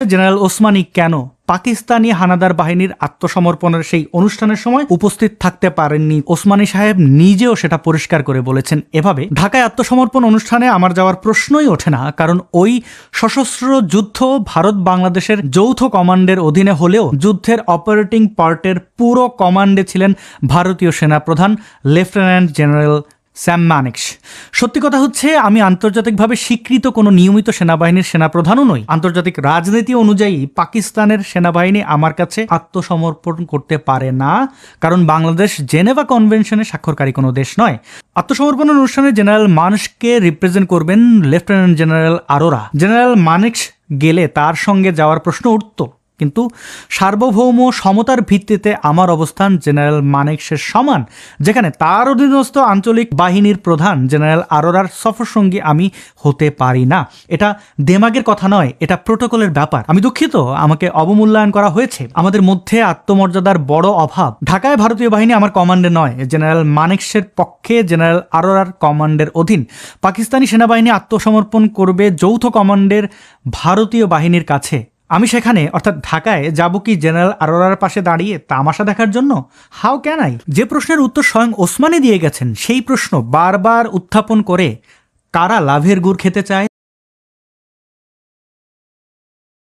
General Osmani কেন পাকিস্তানি হানাদার বাহিনীর আত্মসমর্পণের সেই অনুষ্ঠানের সময় উপস্থিত থাকতে পারেননি? ওসমানী সাহেব নিজেও সেটা পরিষ্কার করে বলেছেন এভাবে, ঢাকায় আত্মসমর্পণ অনুষ্ঠানে আমার যাওয়ার প্রশ্নই ওঠে না, কারণ ওই সশস্ত্র যুদ্ধ ভারত বাংলাদেশের যৌথ কমান্ডের অধীনে হলেও যুদ্ধের অপারেটিং পার্টের পুরো কমান্ডে ছিলেন ভারতীয় সেনাপ্রধান লেফটেন্যান্ট জেনারেল স্যাম মানেকশ। সত্যি কথা হচ্ছে, আমি আন্তর্জাতিকভাবে স্বীকৃত কোনো নিয়মিত সেনাবাহিনীর সেনাপ্রধানও নই। আন্তর্জাতিক রাজনীতি অনুযায়ী পাকিস্তানের সেনাবাহিনী আমার কাছে আত্মসমর্পণ করতে পারে না, কারণ বাংলাদেশ জেনেভা কনভেনশনে স্বাক্ষরকারী কোনো দেশ নয়। আত্মসমর্পণ অনুষ্ঠানে জেনারেল মানেকশকে রিপ্রেজেন্ট করবেন lieutenant general Arora. General Manekshaw গেলে তার সঙ্গে যাওয়ার প্রশ্ন উঠত, কিন্তু সার্বভৌম সমতার ভিত্তিতে আমার অবস্থান জেনারেল মানেকশের সমান, যেখানে তার অধীনস্থ আঞ্চলিক বাহিনীর প্রধান জেনারেল আরোরার সফরসঙ্গী আমি হতে পারি না। এটা দেমাগের কথা নয়, এটা প্রোটোকলের ব্যাপার। আমি দুঃখিত, আমাকে অবমূল্যায়ন করা হয়েছে। আমাদের মধ্যে আত্মমর্যাদার বড় অভাব। ঢাকায় ভারতীয় বাহিনী আমার কমান্ডে নয়, জেনারেল মানেকশের পক্ষে জেনারেল আরোরার কমান্ডের অধীন। পাকিস্তানি সেনাবাহিনী আত্মসমর্পণ করবে যৌথ কমান্ডের ভারতীয় বাহিনীর কাছে। আমি সেখানে অর্থাৎ ঢাকায় যাব কি জেনারেল আরোরার পাশে দাঁড়িয়ে তামাশা দেখার জন্য? How can I? যে প্রশ্নের উত্তর স্বয়ং ওসমানী দিয়ে গেছেন, সেই প্রশ্ন বারবার উত্থাপন করে কারা লাভের গুড় খেতে চায়?